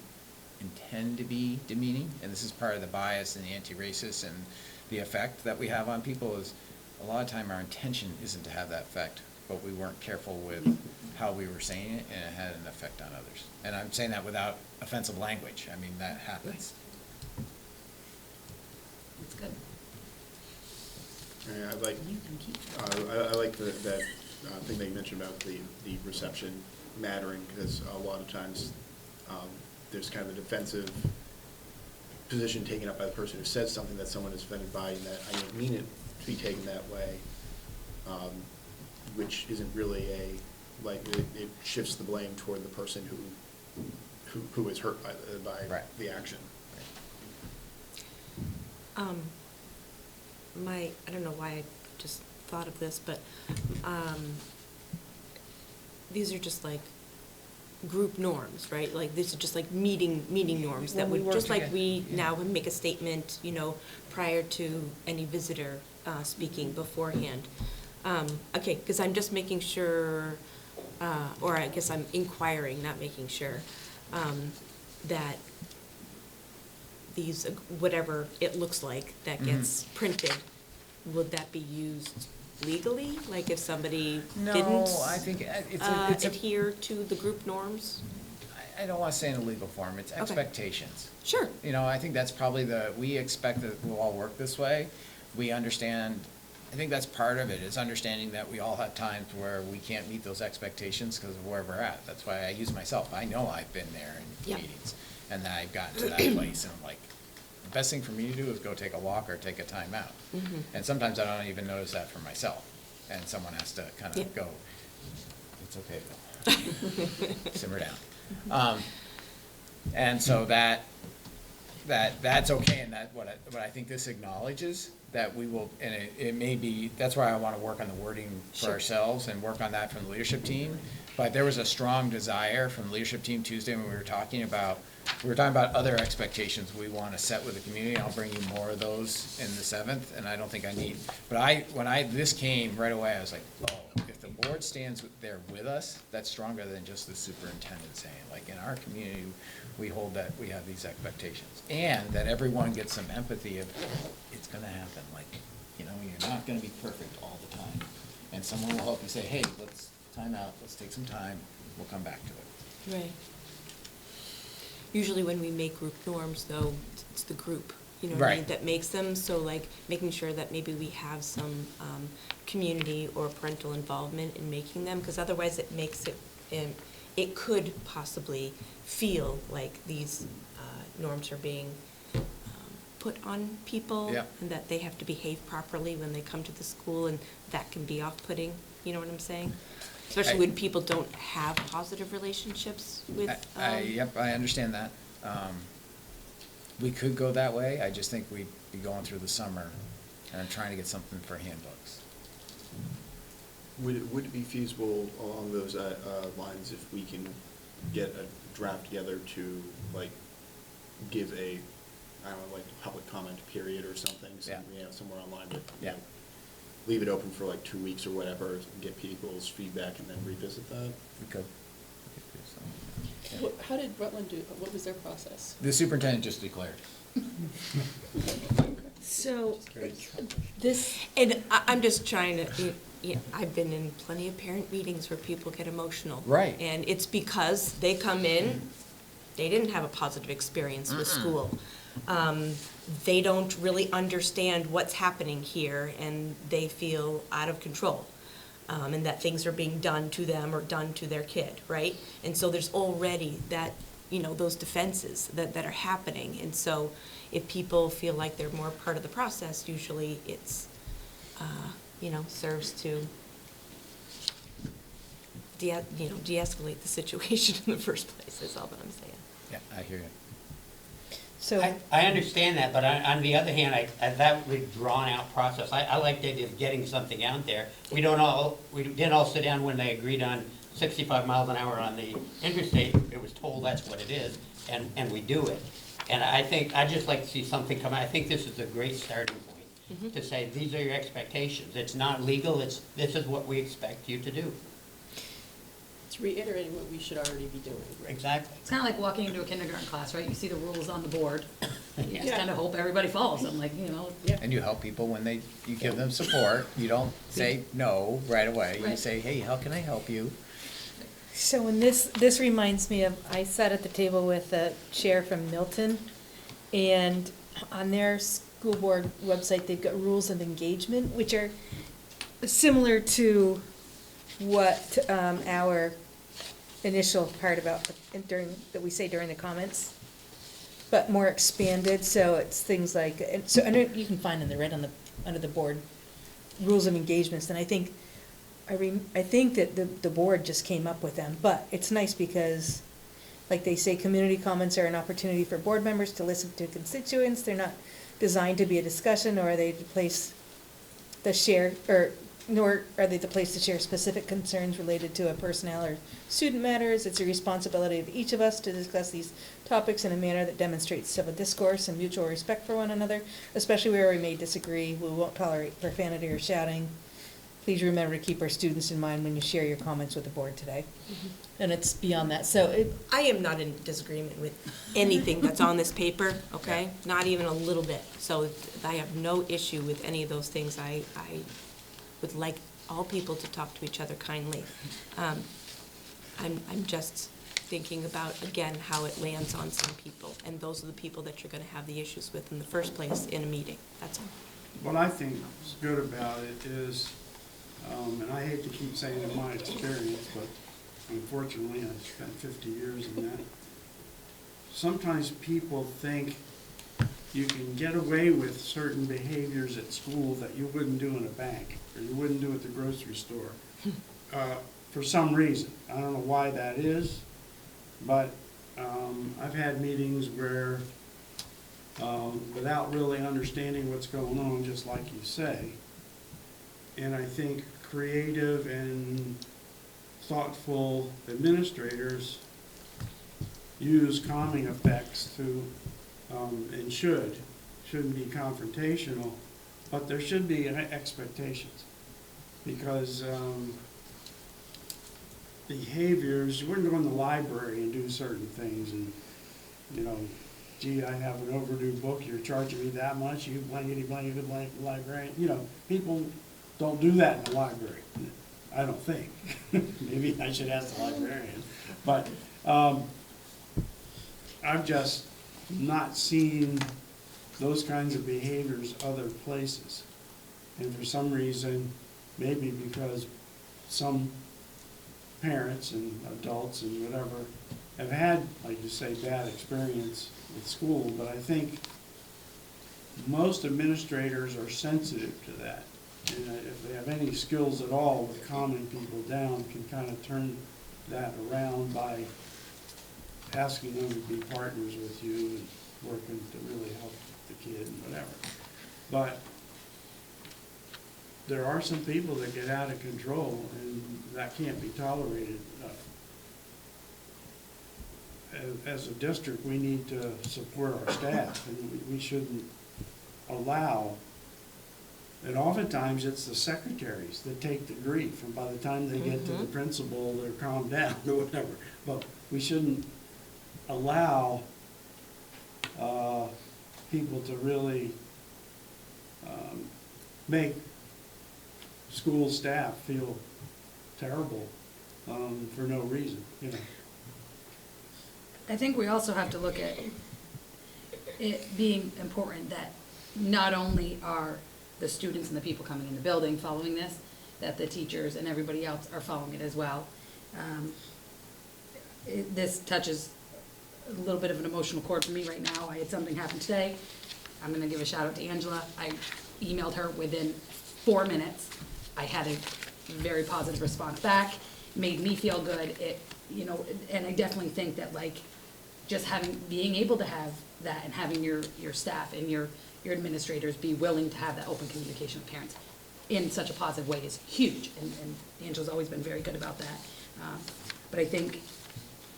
intend to be demeaning, and this is part of the bias and the anti-racist and the effect that we have on people is a lot of time our intention isn't to have that effect, but we weren't careful with how we were saying it, and it had an effect on others. And I'm saying that without offensive language. I mean, that happens. That's good. Yeah, I like, You can keep I like that thing that you mentioned about the reception mattering, because a lot of times there's kind of a defensive position taken up by the person who says something that someone is offended by, and that I don't mean it to be taken that way, which isn't really it shifts the blame toward the person who is hurt by Right. the action. I don't know why I just thought of this, but these are just like group norms, right? Like these are just like meeting norms that When we would, work just like together. we now would make a statement, you know, prior to any visitor speaking beforehand. Okay, because I'm just making sure, or I guess I'm inquiring, not making sure. that these, whatever it looks like that gets printed, would that be used legally? Like if somebody No, didn't I think it's a, adhere to the group norms? I don't want to say in a legal form, it's expectations. Sure. You know, I think that's probably we expect that we'll all work this way. We understand, I think that's part of it, is understanding that we all have times where we can't meet those expectations because of where we're at. That's why I use myself. I know I've been there in Yep. meetings, and that I've gotten to that place, and I'm like, the best thing for me to do is go take a walk or take a time out. And sometimes I don't even notice that for myself, and someone has to kind Yeah. of go, it's okay, Bill. Simmer down. And so that's okay, and that, what I think this acknowledges, that we will, and it may be, that's why I want to work on the wording for Sure. ourselves and work on that from the leadership team. But there was a strong desire from the leadership team Tuesday when we were talking about other expectations we want to set with the community. I'll bring you more of those in the 7th, and I don't think I need, but this came right away, I was like, oh, if the board stands there with us, that's stronger than just the superintendent saying, like, in our community, we hold that, we have these expectations. And that everyone gets some empathy of, it's gonna happen, like, you know, you're not gonna be perfect all the time. And someone will help you say, hey, let's time out, let's take some time, we'll come back to it. Right. Usually when we make group norms, though, it's the group, you know what I mean, Right. that makes them, so like, making sure that maybe we have some community or parental involvement in making them, because otherwise it makes it, it could possibly feel like these norms are being put on people. Yep. And that they have to behave properly when they come to the school, and that can be off-putting, you know what I'm saying? Especially when people don't have positive relationships with. Yep, I understand that. We could go that way, I just think we'd be going through the summer, and I'm trying to get something for handbooks. Would it be feasible along those lines if we can get a draft together to, like, give a, I don't know, like, public comment period or something, Yeah. somewhere online, but, you Yeah. know, leave it open for like 2 weeks or whatever, and get people's feedback and then revisit that? We could. How did Rutland do, what was their process? The superintendent just declared. So, this, And I'm just trying to, I've been in plenty of parent meetings where people get emotional. Right. And it's because they come in, they didn't have a positive experience with school. They don't really understand what's happening here, and they feel out of control. And that things are being done to them or done to their kid, right? And so there's already that, those defenses that are happening. And so if people feel like they're more part of the process, usually it's, serves to de-escalate the situation in the first place, is all that I'm saying. Yeah, I hear you. so, I understand that, but on the other hand, that was a drawn-out process. I like the idea of getting something out there. We didn't all sit down when they agreed on 65 miles an hour on the interstate. It was told that's what it is, and we do it. And I'd just like to see something come out. I think this is a great starting point, to say, these are your expectations. It's not legal, this is what we expect you to do. It's reiterating what we should already be doing. Exactly. It's kind of like walking into a kindergarten class, right? You see the rules on the board, and you just Yeah. kind of hope everybody follows them, like, Yeah. And you help people when you give them support. You don't say no right away. You Right. say, hey, how can I help you? so when this reminds me of, I sat at the table with a chair from Milton, and on their school board website, they've got rules of engagement, which are similar to what our initial part about, that we say during the comments, but more expanded, so it's things like, and so, and you can find them, they're right under the board, rules of engagements, and I think that the board just came up with them, but it's nice because, like they say, community comments are an opportunity for board members to listen to constituents, they're not designed to be a discussion, or are they to place the share, nor are they the place to share specific concerns related to a personnel or student matters. It's a responsibility of each of us to discuss these topics in a manner that demonstrates civil discourse and mutual respect for one another, especially where we may disagree. We won't tolerate profanity or shouting. please remember to keep our students in mind when you share your comments with the board today. And it's beyond that, so I am not in disagreement with anything that's on this paper, okay? Not even a little bit. So I have no issue with any of those things. I would like all people to talk to each other kindly. I'm just thinking about, again, how it lands on some people. And those are the people that you're gonna have the issues with in the first place in a meeting, that's all. What I think is good about it is, and I hate to keep saying in my experience, but unfortunately, I spent 50 years in that. Sometimes people think you can get away with certain behaviors at school that you wouldn't do in a bank, or you wouldn't do at the grocery store, for some reason. I don't know why that is, but I've had meetings where, without really understanding what's going on, just like you say, and I think creative and thoughtful administrators use calming effects to, and shouldn't be confrontational, but there should be expectations. Because behaviors, you wouldn't go in the library and do certain things and, you know, gee, I have an overdue book, you're charging me that much, you blankety blank librarian. You know, people don't do that in the library, I don't think. Maybe I should ask the librarian. But I've just not seen those kinds of behaviors other places. And for some reason, maybe because some parents and adults and whatever have had, like you say, bad experience with school, but I think most administrators are sensitive to that. And if they have any skills at all with calming people down, can kind of turn that around by asking them to be partners with you and working to really help the kid and whatever. But there are some people that get out of control, and that can't be tolerated. As a district, we need to support our staff, and we shouldn't allow, and oftentimes it's the secretaries that take the grief, and by the time they get to the principal, they're calmed down or whatever. But we shouldn't allow people to really make school staff feel terrible for no reason, you know. I think we also have to look at it being important that not only are the students and the people coming in the building following this, that the teachers and everybody else are following it as well. This touches a little bit of an emotional chord for me right now. I had something happen today. I'm gonna give a shout out to Angela. I emailed her within 4 minutes. I had a very positive response back, made me feel good. It, you know, and I definitely think that, like, just being able to have that and having your staff and your administrators be willing to have that open communication with parents in such a positive way is huge. And Angela's always been very good about that. But I think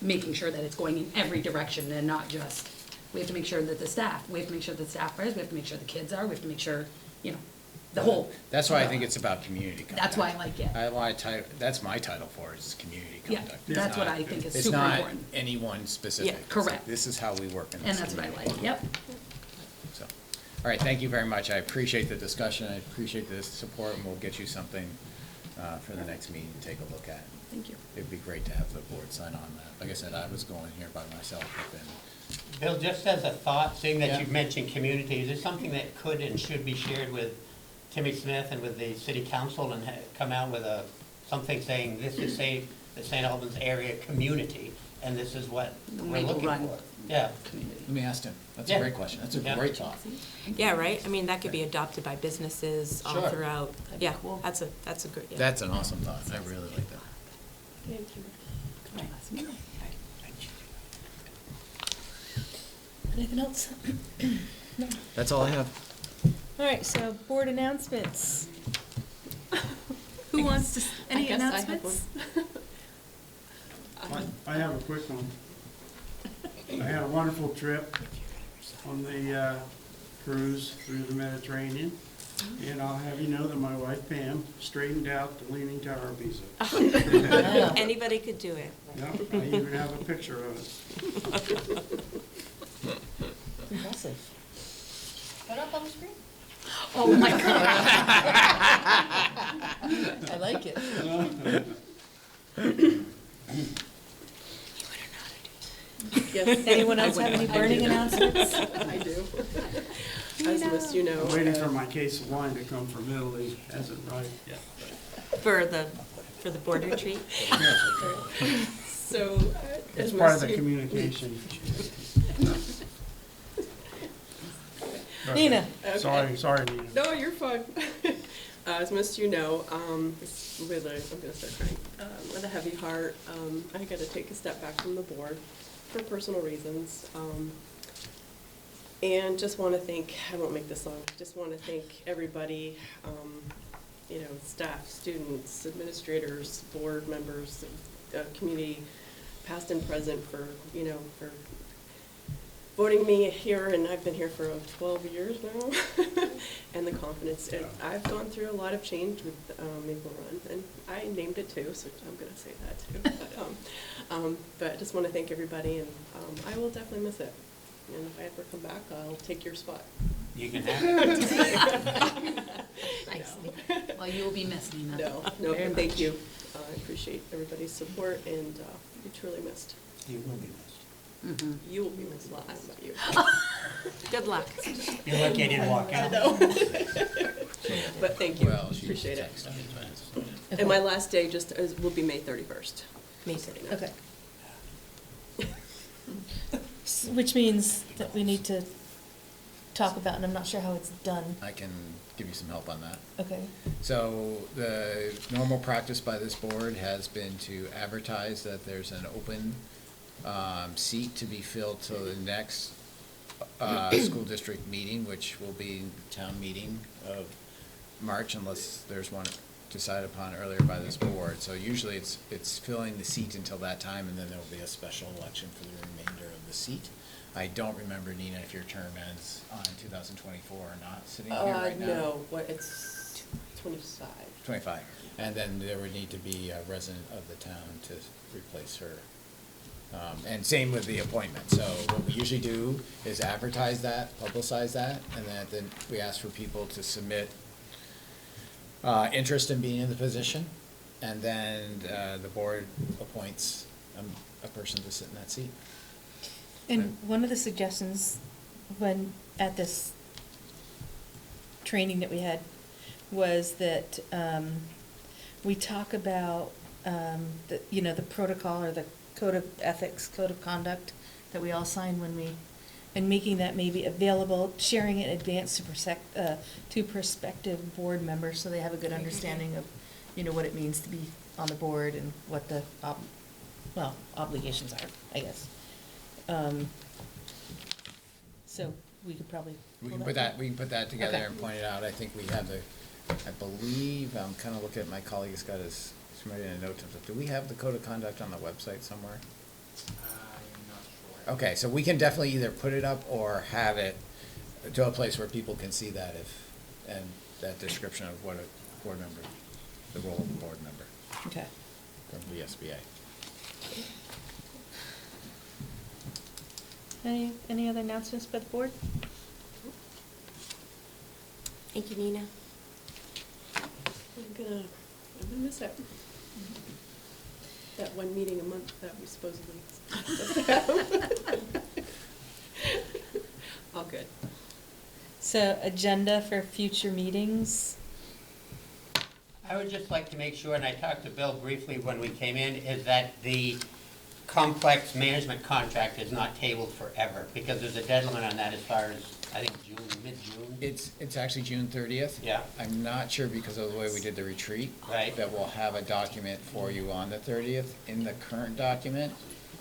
making sure that it's going in every direction and not just, we have to make sure that the staff is, we have to make sure the kids are, we have to make sure, you know, the whole. That's why I think it's about community conduct. That's why I like it. That's my title for it, is community Yeah, conduct. that's what I think is It's super not important. anyone specific. Yeah, It's like, correct. this is how we work in this And that's what I community. like, yep. So, all right, thank you very much. I appreciate the discussion. I appreciate the support, and we'll get you something for the next meeting to take a look at. Thank you. It'd be great to have the board sign on that. Like I said, I was going here by myself, but then, Bill, just as a thought, seeing that Yeah. you've mentioned community, is this something that could and should be shared with Timmy Smith and with the city council and come out with something saying this is, say, the St. Albans area community, and this is what we're looking for? Yeah. let me ask him. That's Yeah. a great question. That's a Yeah. great thought. Yeah, right? I mean, that could be adopted by businesses all Sure. throughout. That'd be Yeah, cool. that's a great, yeah. That's an awesome thought. I really like that. Anything else? That's all I have. All right, so board announcements. Who wants to, any guess I have announcements? I have a quick one. I had a wonderful trip on the cruise through the Mediterranean. And I'll have you know that my wife Pam straightened out the Leaning Tower of Pisa. Anybody could do it. Yep, I even have a picture of it. Impressive. Put up on the screen. Oh my God. I like it. Yes. Anyone else have any burning announcements? I do. As most you know. I'm waiting for my case of wine to come from Italy, hasn't arrived yet. For the board retreat? So, It's as part of most the you, communication. Nina. Okay. Sorry, Nina. No, you're fine. As most of you know, I'm gonna start crying. With a heavy heart, I got to take a step back from the board for personal reasons. And just want to thank, I won't make this long, just want to thank everybody, staff, students, administrators, board members, community, past and present for voting me here, and I've been here for 12 years now, and the confidence. I've gone through a lot of change with Maple Run, and I named it too, so I'm going to say that too. But I just want to thank everybody, and I will definitely miss it. And if I ever come back, I'll take your spot. You can have it. Nice. Well, you will be missed, Nina. No, but thank you. I appreciate everybody's support, and you're truly missed. You will be missed. You will be missed. Well, I don't know about you. Good luck. You're lucky I didn't walk out. But thank you. Well, she Appreciate it. texted me. And my last day will be May 31st. May 31st. Okay. Which means that we need to talk about, and I'm not sure how it's done. I can give you some help on that. Okay. So the normal practice by this board has been to advertise that there's an open seat to be filled till the next school district meeting, which will be town meeting of March, unless there's one decided upon earlier by this board. So usually it's filling the seat until that time, and then there will be a special election for the remainder of the seat. I don't remember, Nina, if your term ends on 2024 or not, sitting here right now. No, it's 25. 25. And then there would need to be a resident of the town to replace her. And same with the appointment. So what we usually do is advertise that, publicize that, and then we ask for people to submit interest in being in the position, and then the board appoints a person to sit in that seat. And one of the suggestions when, at this training that we had, was that we talk about the protocol or the code of ethics, code of conduct that we all sign when we, and making that maybe available, sharing it in advance to prospective board members, so they have a good understanding of, what it means to be on the board and what the obligations are, I guess. So we could probably. We pull can put that together Okay. and point it out. I think we have I believe, I'm kind of looking at my colleague who's got he's writing a note. Do we have the code of conduct on the website somewhere? I'm not sure. Okay, so we can definitely either put it up or have it to a place where people can see that and that description of what a board member, the role of a board member Okay. from the SBA. Any other announcements by the board? Thank you, Nina. I'm gonna miss it. That one meeting a month that we supposedly have. All good. So agenda for future meetings. I would just like to make sure, and I talked to Bill briefly when we came in, is that the complex management contract is not tabled forever, because there's a deadline on that as far as, I think, mid-June. It's actually June 30th. Yeah. I'm not sure because of the way we did the retreat. Right. That we'll have a document for you on the 30th. In the current document,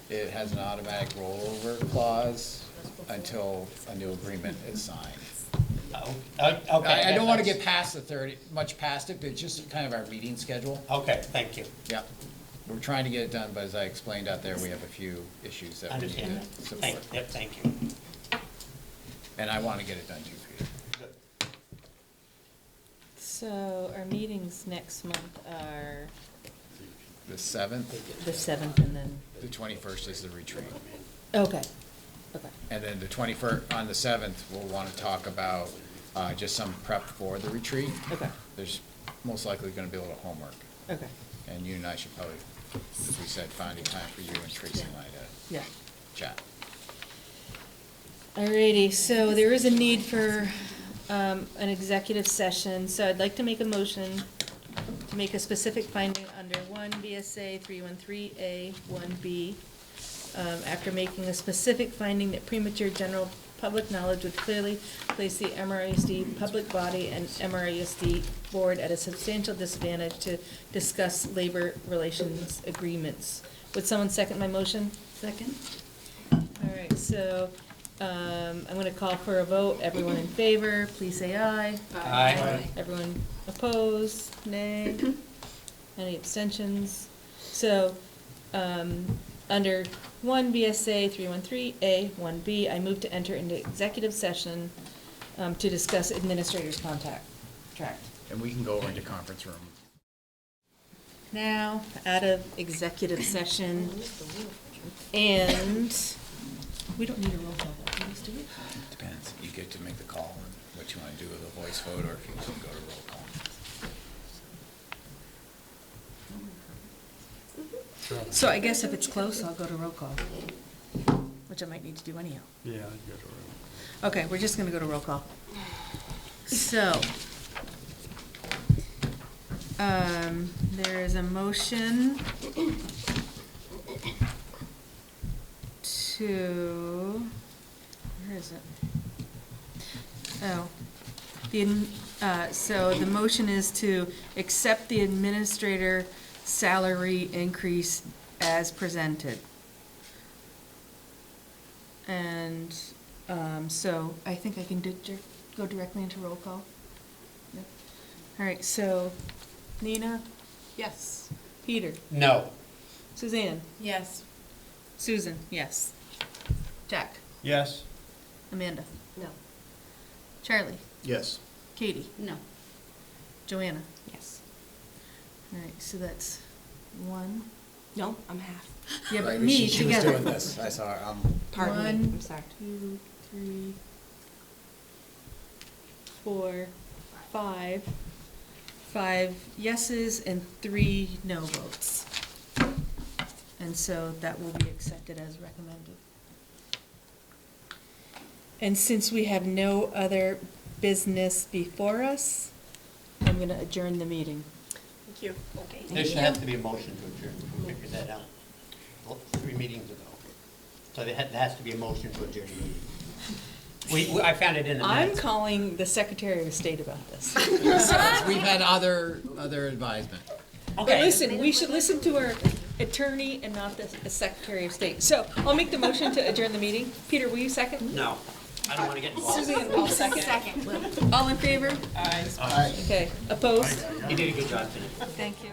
it has an automatic rollover clause until a new agreement is signed. Okay. I don't want to get past much past it, but it's just kind of our meeting schedule. Okay, thank you. Yeah. We're trying to get it done, but as I explained out there, we have a few issues that we need Understand to that. support. Thank you. And I want to get it done too, Peter. Good. So our meetings next month are The 7th, the 7th and then, the 21st is the retreat. okay, okay. And then the 21st, on the 7th, we'll want to talk about just some prep for the retreat. Okay. There's most likely going to be a little homework. Okay. And you and I should probably, as we said, find a time for you and Tracy and I to Yeah. chat. Alrighty, so there is a need for an executive session, so I'd like to make a motion to make a specific finding under 1 BSA 313A 1B. After making a specific finding that premature general public knowledge would clearly place the MRUSD public body and MRUSD board at a substantial disadvantage to discuss labor relations agreements. Would someone second my motion? Second? All right, so I'm going to call for a vote. Everyone in favor, please say aye. Aye. Everyone opposed, nay? Any abstentions? So, under 1 BSA 313A 1B, I move to enter into executive session to discuss administrator's contract. And we can go over into conference room. Now, out of executive session, and we don't need a roll call vote, do we, Stuart? Depends. You get to make the call on what you want to do with a voice vote, or if you want to go to roll call. So I guess if it's close, I'll go to roll call, which I might need to do anyhow. Yeah, I'd go to room. Okay, we're just gonna go to roll call. So, there is a motion to, where is it? Oh, so the motion is to accept the administrator salary increase as presented. And, so I think I can go directly into roll call. Yep. All right, so Nina? Yes. Peter? No. Suzanne? Yes. Susan? Yes. Jack? Yes. Amanda? No. Charlie? Yes. Katie? No. Joanna? Yes. All right, so that's one. No, I'm half. Yeah, Right, but me she was together. doing this. I saw her. Pardon me, One, I'm sorry. 2, 3, 4, 5. 5 yeses and 3 no votes. And so that will be accepted as recommended. And since we have no other business before us, I'm going to adjourn the meeting. Thank you. Okay. There should have to be a motion to adjourn. We figured that out 3 meetings ago. So there has to be a motion to adjourn the meeting. I found it in the I'm minutes. calling the Secretary of State about this. We've had other advisement. But Okay. listen, we should listen to our attorney and not the Secretary of State. So I'll make the motion to adjourn the meeting. Peter, will you second? No, I don't want to get involved. Suzanne, I'll second. All in favor? Aye. Okay, opposed? You did a good job today. Thank you.